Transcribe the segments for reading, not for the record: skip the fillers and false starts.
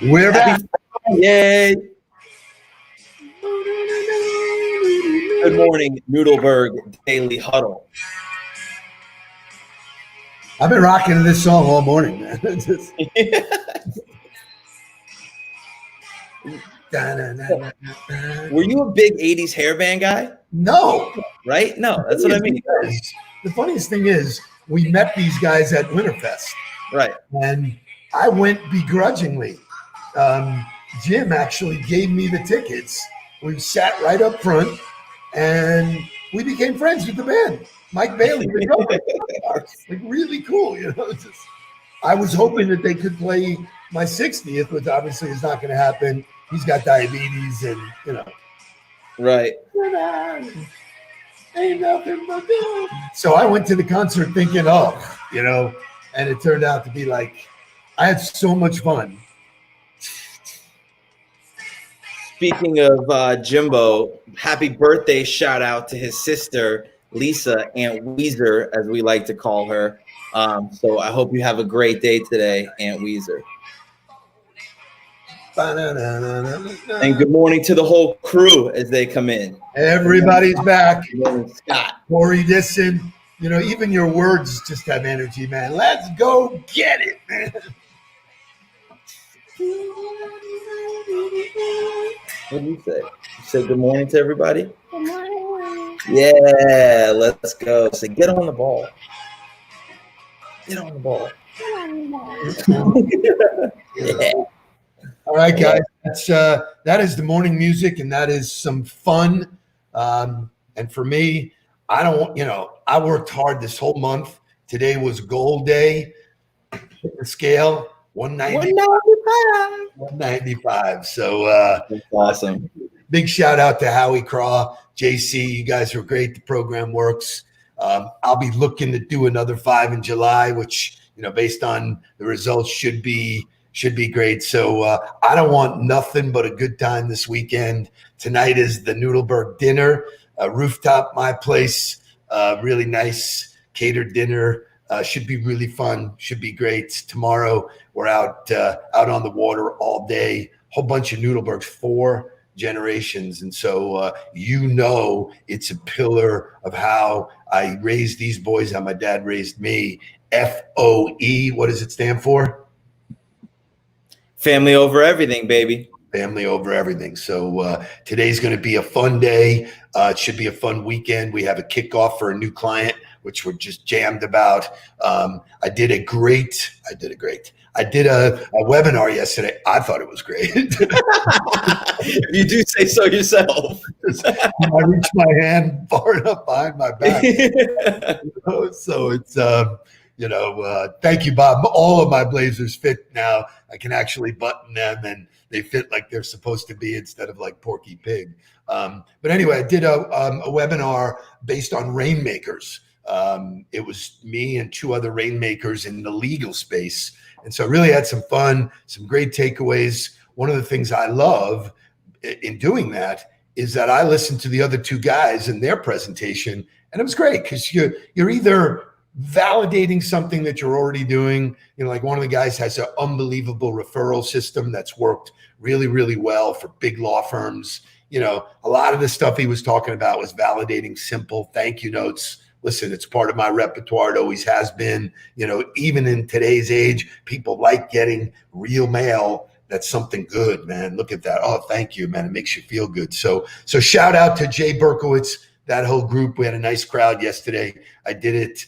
We're back. Yay! Good morning, Nudelberg Daily Huddle. I've been rocking to this song all morning, man. Were you a big 80s hairband guy? No. Right? No, that's what I mean. The funniest thing is we met these guys at Winterfest. Right. And I went begrudgingly. Jim actually gave me the tickets. We sat right up front and we became friends with the band. Mike Bailey, the drummer. Like really cool, you know. I was hoping that they could play my 60th, which obviously is not going to happen. He's got diabetes, and you know. Right. Ain't nothing but good. So I went to the concert thinking, oh, you know, and it turned out to be like, I had so much fun. Speaking of Jimbo, happy birthday shout out to his sister, Lisa, Aunt Weezer, as we like to call her. So I hope you have a great day today, Aunt Weezer. And good morning to the whole crew as they come in. Everybody's back. Good morning, Scott. Corey Disson. You know, even your words just have energy, man. Let's go get it, man. What do you say? You say good morning to everybody? Good morning. Yeah, let's go. Say get on the ball. Get on the ball. Yeah. All right, guys. That is the morning music, and that is some fun. And for me, I worked hard this whole month. Today was goal day. Hit the scale, 195. 195. So that's awesome. Big shout out to Howie Craw, JC. You guys are great. The program works. I'll be looking to do another 5 in July, which, you know, based on the results should be great. So I don't want nothing but a good time this weekend. Tonight is the Nudelberg dinner, rooftop, my place, really nice catered dinner. Should be really fun. Should be great. Tomorrow we're out on the water all day. Whole bunch of Nudelbergs, 4 generations. And so it's a pillar of how I raised these boys, how my dad raised me. FOE, what does it stand for? Family over everything, baby. Family over everything. So today's going to be a fun day. It should be a fun weekend. We have a kickoff for a new client, which we're just jammed about. I did a webinar yesterday. I thought it was great. You do say so yourself. I reached my hand far enough behind my back. So it's, thank you, Bob. All of my blazers fit now. I can actually button them and they fit like they're supposed to be instead of like Porky Pig. But anyway, I did a webinar based on rainmakers. It was me and 2 other rainmakers in the legal space. And so I really had some fun, some great takeaways. One of the things I love in doing that is that I listened to the other 2 guys and their presentation, and it was great because you're either validating something that you're already doing. You know, like one of the guys has an unbelievable referral system that's worked really, really well for big law firms. You know, a lot of the stuff he was talking about was validating simple thank you notes. Listen, it's part of my repertoire. It always has been. You know, even in today's age, people like getting real mail. That's something good, man. Look at that. Oh, thank you, man. It makes you feel good. So shout out to Jay Berkowitz, that whole group. We had a nice crowd yesterday. I did it.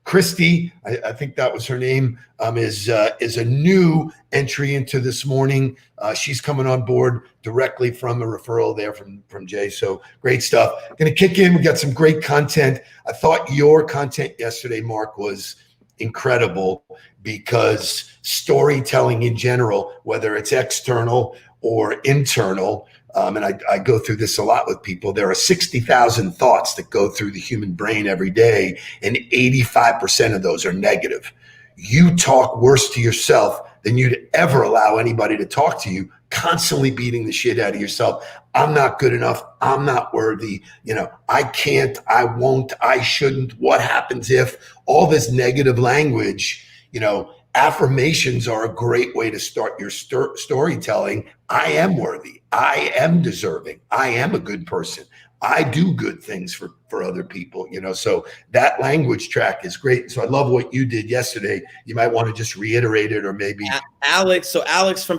Christy, I think that was her name, is a new entry into this morning. She's coming on board directly from a referral there from Jay. So great stuff. Going to kick in. We got some great content. I thought your content yesterday, Mark, was incredible because storytelling in general, whether it's external or internal, and I go through this a lot with people. There are 60,000 thoughts that go through the human brain every day, and 85% of those are negative. You talk worse to yourself than you'd ever allow anybody to talk to you, constantly beating the shit out of yourself. I'm not good enough. I'm not worthy. You know, I can't, I won't, I shouldn't. What happens if all this negative language, you know, affirmations are a great way to start your storytelling. I am worthy. I am deserving. I am a good person. I do good things for other people, so that language track is great. So I love what you did yesterday. You might want to just reiterate it, or maybe Alex. So Alex from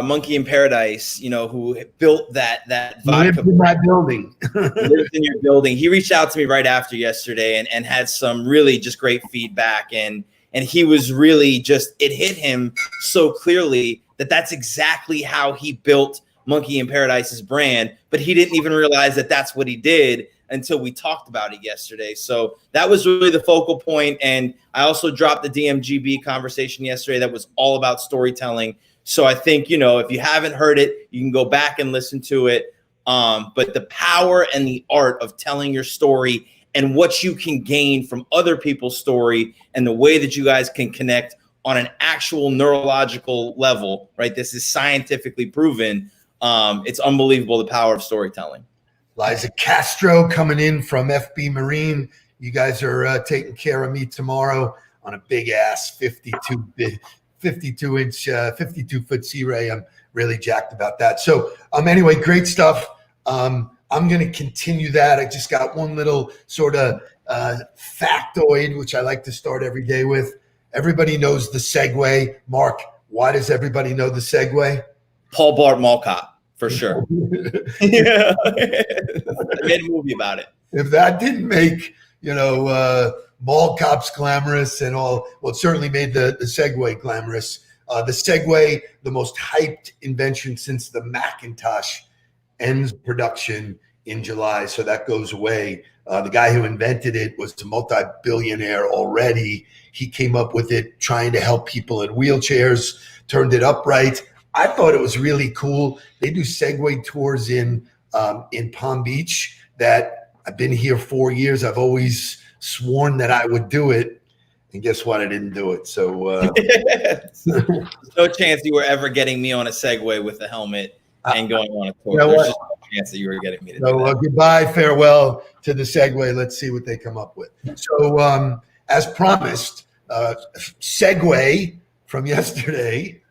Monkey in Paradise, who built that vodka. Lived in my building. Lives in your building. He reached out to me right after yesterday and had some really just great feedback. And he was really it hit him so clearly that that's exactly how he built Monkey in Paradise's brand, but he didn't even realize that that's what he did until we talked about it yesterday. So that was really the focal point. And I also dropped the DMGB conversation yesterday that was all about storytelling. So I think, if you haven't heard it, you can go back and listen to it. But the power and the art of telling your story and what you can gain from other people's story and the way that you guys can connect on an actual neurological level, right? This is scientifically proven. It's unbelievable, the power of storytelling. Liza Castro coming in from FB Marine. You guys are taking care of me tomorrow on a big ass 52 inch, 52 foot Sea Ray. I'm really jacked about that. So anyway, great stuff. I'm going to continue that. I just got one little sort of factoid, which I like to start every day with. Everybody knows the Segway. Mark, why does everybody know the Segway? Paul Blart Mall Cop. For sure. Yeah. I made a movie about it. If that didn't make, mall cops glamorous and all, well, it certainly made the Segway glamorous. The Segway, the most hyped invention since the Macintosh, ends production in July. So that goes away. The guy who invented it was a multi-billionaire already. He came up with it trying to help people in wheelchairs, turned it upright. I thought it was really cool. They do Segway tours in Palm Beach that I've been here 4 years. I've always sworn that I would do it. And guess what? I didn't do it. So no chance you were ever getting me on a Segway with a helmet and going on a tour. There's just no chance that you were getting me to do that. Goodbye, farewell to the Segway. Let's see what they come up with. So as promised, Segway from yesterday.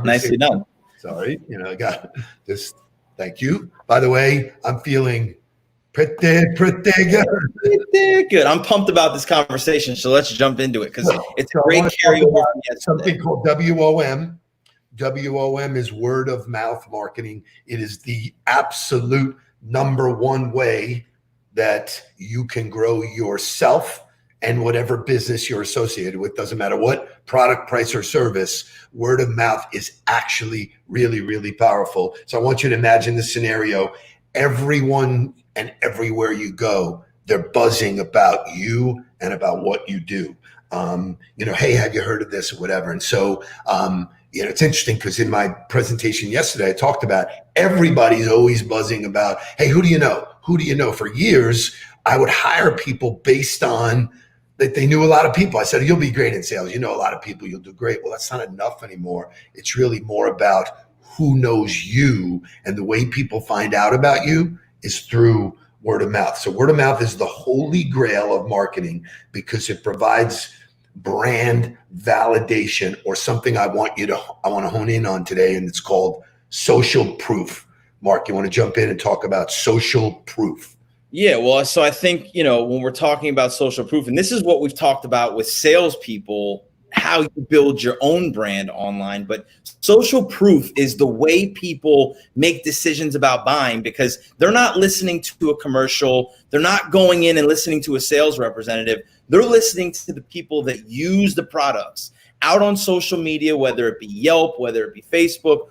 Nicely done. Sorry, got this. Thank you. By the way, I'm feeling pretty good. Pretty good. I'm pumped about this conversation, so let's jump into it because it's a great carryover. Something called WOM. WOM is word of mouth marketing. It is the absolute number one way that you can grow yourself and whatever business you're associated with. Doesn't matter what product, price, or service, word of mouth is actually really, really powerful. So I want you to imagine this scenario. Everyone and everywhere you go, they're buzzing about you and about what you do. Hey, have you heard of this or whatever? And so, it's interesting because in my presentation yesterday, I talked about everybody's always buzzing about, hey, who do you know? Who do you know? For years, I would hire people based on that they knew a lot of people. I said, you'll be great in sales. You know a lot of people, you'll do great. Well, that's not enough anymore. It's really more about who knows you, and the way people find out about you is through word of mouth. So word of mouth is the holy grail of marketing because it provides brand validation, or something I want to hone in on today. And it's called social proof. Mark, you want to jump in and talk about social proof? Yeah, well, so I think, when we're talking about social proof, and this is what we've talked about with salespeople, how you build your own brand online. But social proof is the way people make decisions about buying, because they're not listening to a commercial. They're not going in and listening to a sales representative. They're listening to the people that use the products out on social media, whether it be Yelp, whether it be Facebook,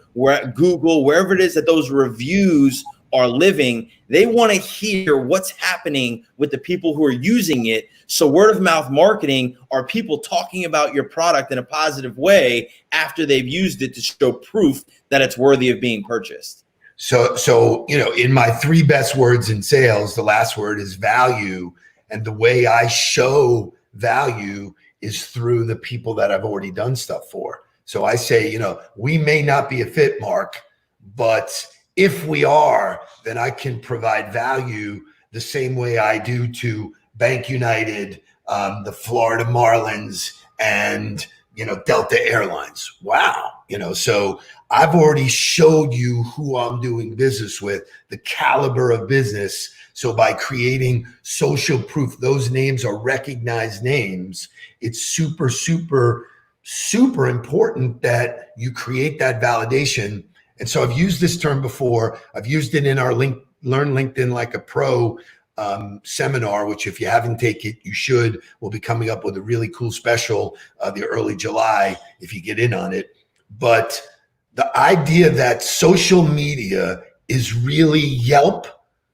Google, wherever it is that those reviews are living. They want to hear what's happening with the people who are using it. So word of mouth marketing are people talking about your product in a positive way after they've used it to show proof that it's worthy of being purchased. So in my three best words in sales, the last word is value. And the way I show value is through the people that I've already done stuff for. So I say, we may not be a fit, Mark, but if we are, then I can provide value the same way I do to Bank United, the Florida Marlins, and Delta Airlines. Wow. So I've already showed you who I'm doing business with, the caliber of business. So by creating social proof, those names are recognized names. It's super, super, super important that you create that validation. And so I've used this term before. I've used it in our Learn LinkedIn Like a Pro seminar, which if you haven't taken it, you should. We'll be coming up with a really cool special the early July if you get in on it. But the idea that social media is really Yelp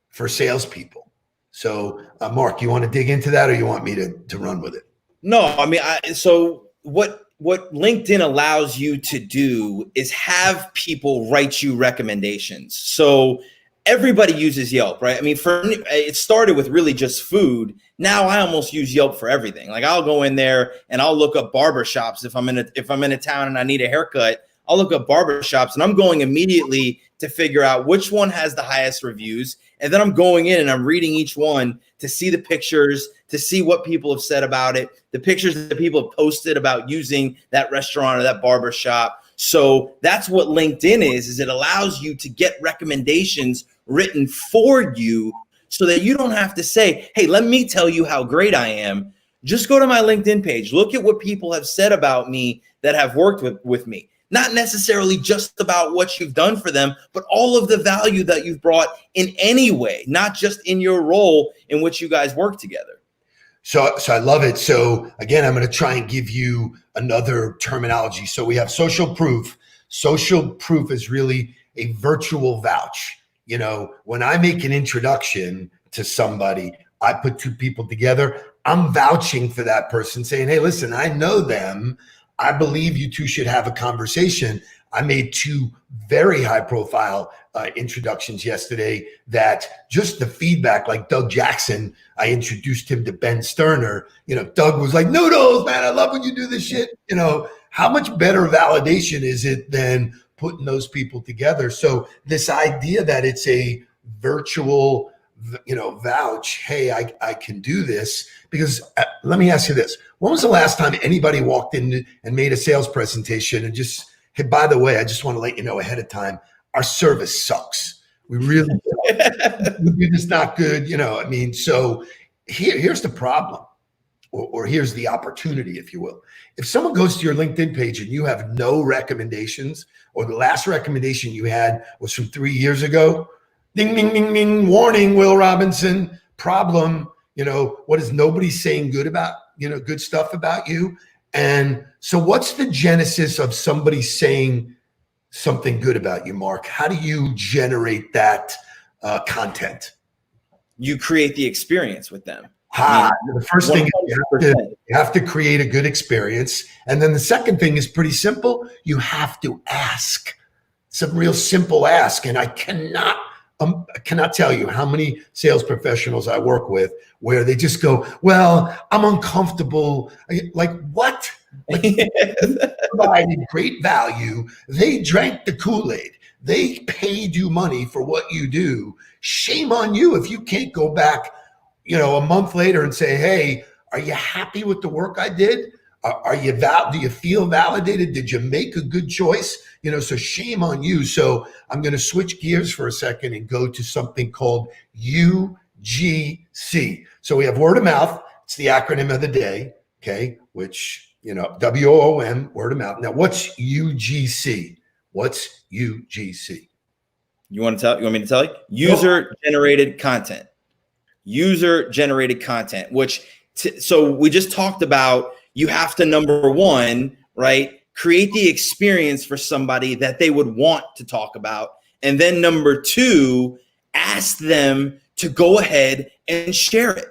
for salespeople. So Mark, you want to dig into that, or you want me to run with it? No, I mean, so what LinkedIn allows you to do is have people write you recommendations. So everybody uses Yelp, right? I mean, it started with really just food. Now I almost use Yelp for everything. Like I'll go in there and I'll look up barbershops. If I'm in a town and I need a haircut, I'll look up barbershops, and I'm going immediately to figure out which one has the highest reviews. And then I'm going in and I'm reading each one to see the pictures, to see what people have said about it, the pictures that people have posted about using that restaurant or that barbershop. So that's what LinkedIn is it allows you to get recommendations written for you so that you don't have to say, hey, let me tell you how great I am. Just go to my LinkedIn page. Look at what people have said about me that have worked with me. Not necessarily just about what you've done for them, but all of the value that you've brought in any way, not just in your role in which you guys work together. So I love it. So again, I'm going to try and give you another terminology. So we have social proof. Social proof is really a virtual vouch. When I make an introduction to somebody, I put two people together. I'm vouching for that person, saying, hey, listen, I know them. I believe you two should have a conversation. I made two very high profile introductions yesterday that just the feedback, like Doug Jackson, I introduced him to Ben Sterner. Doug was like, Noodles, man, I love when you do this shit. How much better validation is it than putting those people together? So this idea that it's a virtual, vouch, hey, I can do this. Because let me ask you this. When was the last time anybody walked in and made a sales presentation and just, hey, by the way, I just want to let you know ahead of time, our service sucks. We really we're just not good. So here's the problem, or here's the opportunity, if you will. If someone goes to your LinkedIn page and you have no recommendations, or the last recommendation you had was from 3 years ago, ding, ding, ding, ding, warning, Will Robinson, problem. What is nobody saying good about, good stuff about you? And so what's the genesis of somebody saying something good about you, Mark? How do you generate that content? You create the experience with them. The first thing is you have to create a good experience. And then the second thing is pretty simple. You have to ask. It's a real simple ask. And I cannot tell you how many sales professionals I work with where they just go, well, I'm uncomfortable. Like what? Like, you provided great value. They drank the Kool-Aid. They paid you money for what you do. Shame on you if you can't go back, a month later and say, hey, are you happy with the work I did? Do you feel validated? Did you make a good choice? So shame on you. So I'm going to switch gears for a second and go to something called UGC. So we have word of mouth. It's the acronym of the day. Okay. Which, WOOM, word of mouth. Now what's UGC? What's UGC? You want me to tell you? User generated content. User generated content, so we just talked about, you have to, number one, right, create the experience for somebody that they would want to talk about. And then number two, ask them to go ahead and share it.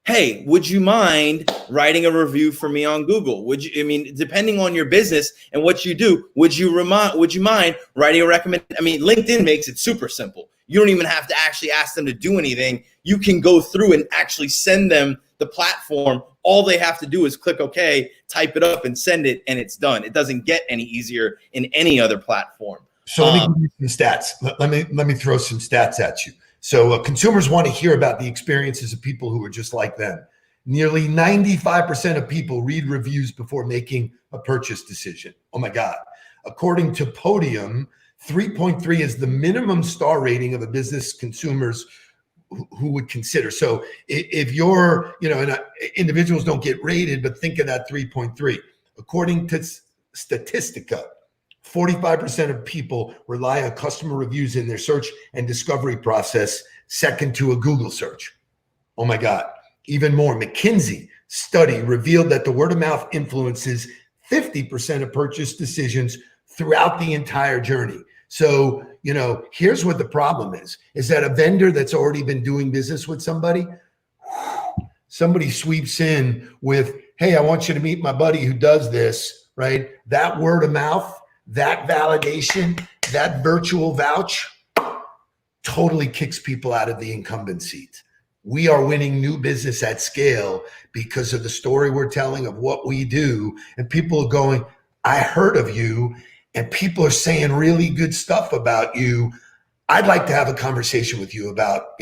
Hey, would you mind writing a review for me on Google? Depending on your business and what you do, would you mind writing a recommendation? LinkedIn makes it super simple. You don't even have to actually ask them to do anything. You can go through and actually send them the platform. All they have to do is click OK, type it up and send it, and it's done. It doesn't get any easier in any other platform. So let me give you some stats. Let me throw some stats at you. So consumers want to hear about the experiences of people who are just like them. Nearly 95% of people read reviews before making a purchase decision. Oh my God. According to Podium, 3.3 is the minimum star rating of a business consumers who would consider. So if you're, and individuals don't get rated, but think of that 3.3. According to Statistica, 45% of people rely on customer reviews in their search and discovery process, second to a Google search. Oh my God. Even more, McKinsey study revealed that the word of mouth influences 50% of purchase decisions throughout the entire journey. So, here's what the problem is that a vendor that's already been doing business with somebody sweeps in with, hey, I want you to meet my buddy who does this, right? That word of mouth, that validation, that virtual vouch totally kicks people out of the incumbent seat. We are winning new business at scale because of the story we're telling of what we do. And people are going, I heard of you, and people are saying really good stuff about you. I'd like to have a conversation with you about,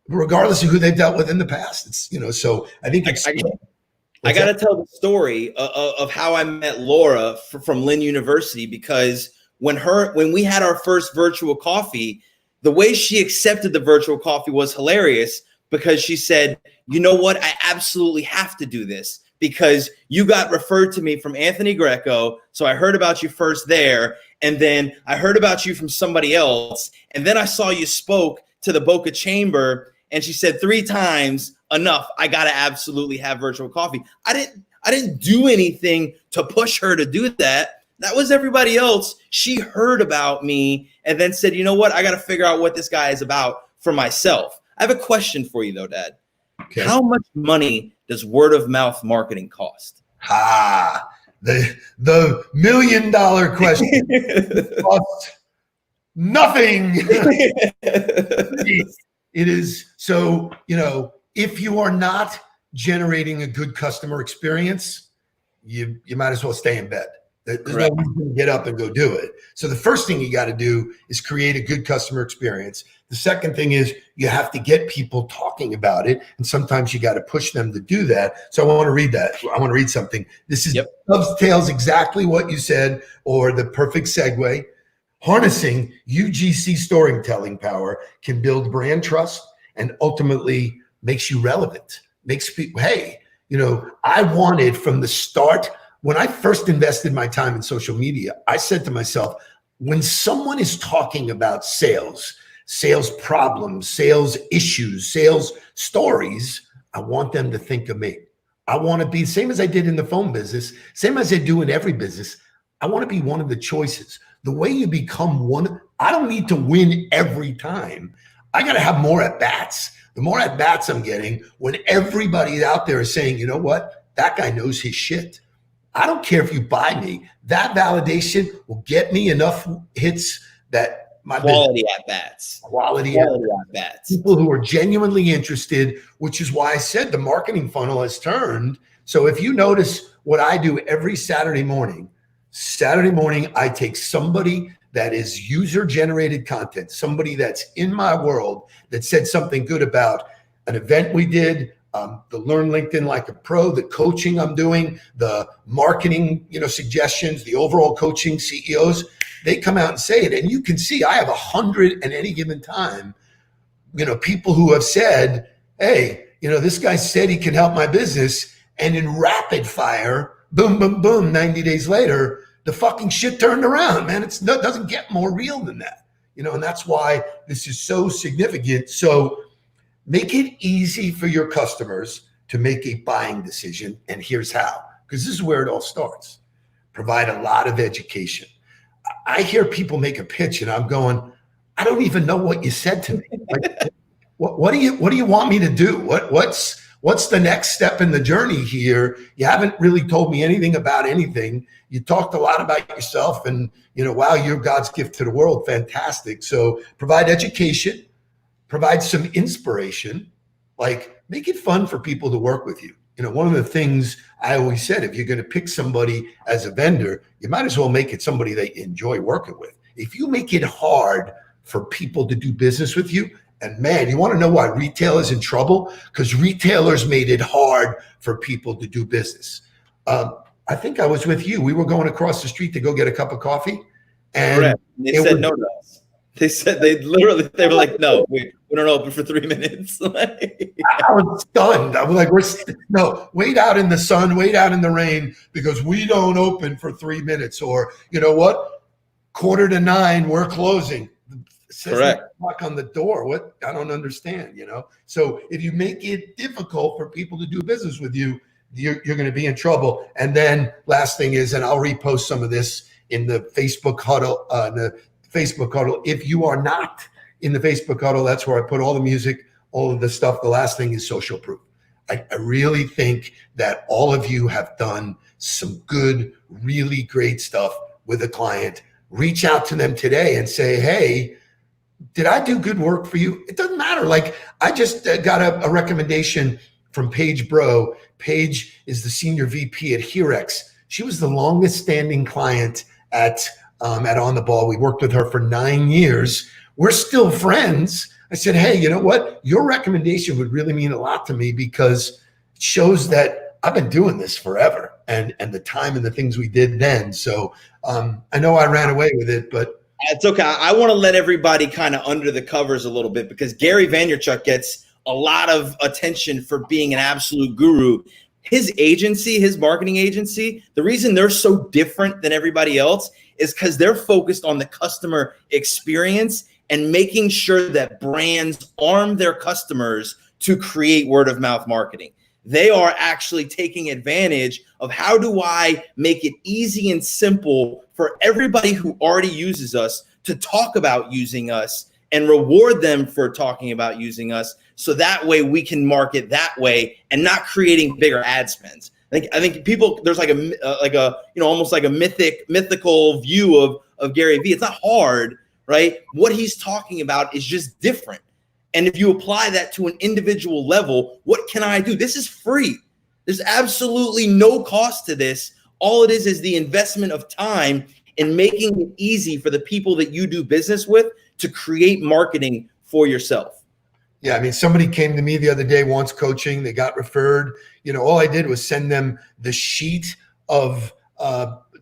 regardless of who they've dealt with in the past. It's, so I think it's. I got to tell the story of how I met Laura from Lynn University, because when we had our first virtual coffee, the way she accepted the virtual coffee was hilarious, because she said, you know what, I absolutely have to do this because you got referred to me from Anthony Greco. So I heard about you first there. And then I heard about you from somebody else. And then I saw you spoke to the Boca Chamber. And she said 3 times, enough, I got to absolutely have virtual coffee. I didn't do anything to push her to do that. That was everybody else. She heard about me and then said, you know what, I got to figure out what this guy is about for myself. I have a question for you though, Dad. Okay. How much money does word of mouth marketing cost? The $1 million question. Costs nothing. It is. So, if you are not generating a good customer experience, you might as well stay in bed. There's no reason to get up and go do it. So the first thing you got to do is create a good customer experience. The second thing is you have to get people talking about it. And sometimes you got to push them to do that. So I want to read that. I want to read something. This is dovetails exactly what you said, or the perfect segue. Harnessing UGC storytelling power can build brand trust and ultimately makes you relevant. Makes people, hey, I wanted from the start. When I first invested my time in social media, I said to myself, when someone is talking about sales problems, sales issues, sales stories, I want them to think of me. I want to be, same as I did in the phone business, same as I do in every business, I want to be one of the choices. The way you become one, I don't need to win every time. I got to have more at-bats. The more at-bats I'm getting, when everybody out there is saying, you know what, that guy knows his shit. I don't care if you buy me. That validation will get me enough hits that my quality at bats. Quality at bats. People who are genuinely interested, which is why I said the marketing funnel has turned. So if you notice what I do every Saturday morning, I take somebody that is user-generated content, somebody that's in my world that said something good about an event we did, the Learn LinkedIn Like a Pro, the coaching I'm doing, the marketing, suggestions, the overall coaching CEOs, they come out and say it. And you can see I have 100 at any given time, people who have said, hey, this guy said he can help my business. And in rapid fire, boom, boom, boom, 90 days later, the fucking shit turned around, man. It doesn't get more real than that, and that's why this is so significant. So make it easy for your customers to make a buying decision. And here's how, because this is where it all starts. Provide a lot of education. I hear people make a pitch and I'm going, I don't even know what you said to me. Like, what do you want me to do? What's the next step in the journey here? You haven't really told me anything about anything. You talked a lot about yourself and, wow, you're God's gift to the world. Fantastic. So provide education. Provide some inspiration, like make it fun for people to work with you. One of the things I always said, if you're going to pick somebody as a vendor, you might as well make it somebody that you enjoy working with. If you make it hard for people to do business with you, And man, you want to know why retail is in trouble? Because retailers made it hard for people to do business. I think I was with you. We were going across the street to go get a cup of coffee. And correct. They said no to us. They said they were like, no, we don't open for 3 minutes. I was stunned. I was like, no, wait out in the sun, wait out in the rain, because we don't open for 3 minutes. Or, you know what? 8:45, we're closing. It says Correct. Knock on the door. What? I don't understand, So if you make it difficult for people to do business with you, you're going to be in trouble. And then last thing is, and I'll repost some of this in the Facebook Huddle, If you are not in the Facebook Huddle, that's where I put all the music, all of the stuff. The last thing is social proof. I really think that all of you have done some good, really great stuff with a client. Reach out to them today and say, hey, did I do good work for you? It doesn't matter. Like, I just got a recommendation from Paige Bro. Paige is the senior VP at Herex. She was the longest standing client at On the Ball. We worked with her for 9 years. We're still friends. I said, hey, you know what? Your recommendation would really mean a lot to me, because it shows that I've been doing this forever, and the time and the things we did then. So I know I ran away with it, but it's okay. I want to let everybody kind of under the covers a little bit, because Gary Vaynerchuk gets a lot of attention for being an absolute guru. His agency, his marketing agency, the reason they're so different than everybody else is because they're focused on the customer experience and making sure that brands arm their customers to create word of mouth marketing. They are actually taking advantage of, how do I make it easy and simple for everybody who already uses us to talk about using us and reward them for talking about using us, so that way we can market that way and not creating bigger ad spends. I think people, there's like a almost like a mythical view of Gary Vee. It's not hard, right? What he's talking about is just different. And if you apply that to an individual level, what can I do? This is free. There's absolutely no cost to this. All it is the investment of time in making it easy for the people that you do business with to create marketing for yourself. Yeah, I mean, somebody came to me the other day, wants coaching. They got referred. All I did was send them the sheet of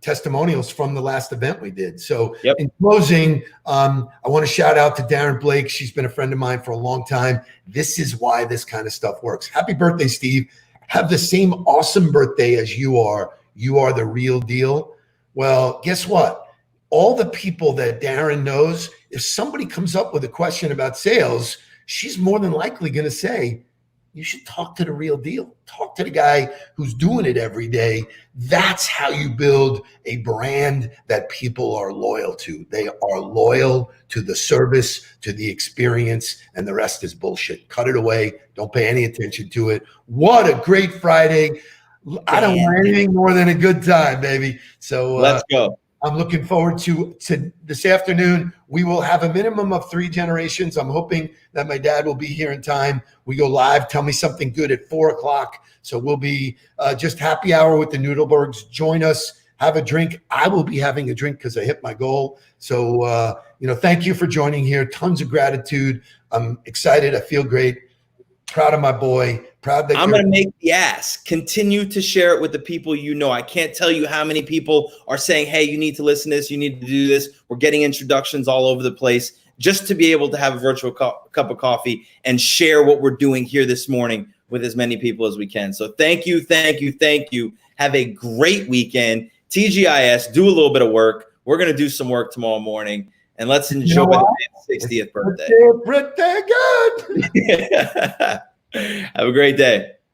testimonials from the last event we did. So in closing, I want to shout out to Darren Blake. She's been a friend of mine for a long time. This is why this kind of stuff works. Happy birthday, Steve. Have the same awesome birthday as you are. You are the real deal. Well, guess what? All the people that Darren knows, if somebody comes up with a question about sales, she's more than likely going to say, you should talk to the real deal. Talk to the guy who's doing it every day. That's how you build a brand that people are loyal to. They are loyal to the service, to the experience, and the rest is bullshit. Cut it away. Don't pay any attention to it. What a great Friday. I don't want anything more than a good time, baby. So let's go. I'm looking forward to this afternoon. We will have a minimum of 3 generations. I'm hoping that my dad will be here in time. We go live. Tell me something good at 4:00. So we'll be just happy hour with the Nudelbergs. Join us. Have a drink. I will be having a drink because I hit my goal. So, thank you for joining here. Tons of gratitude. I'm excited. I feel great. Proud of my boy. Proud that I'm going to make the ask. Continue to share it with the people you know. I can't tell you how many people are saying, hey, you need to listen to this. You need to do this. We're getting introductions all over the place just to be able to have a virtual cup of coffee and share what we're doing here this morning with as many people as we can. So thank you, thank you, thank you. Have a great weekend. TGIS, do a little bit of work. We're going to do some work tomorrow morning. And let's enjoy the 60th birthday. Birthday good. Have a great day.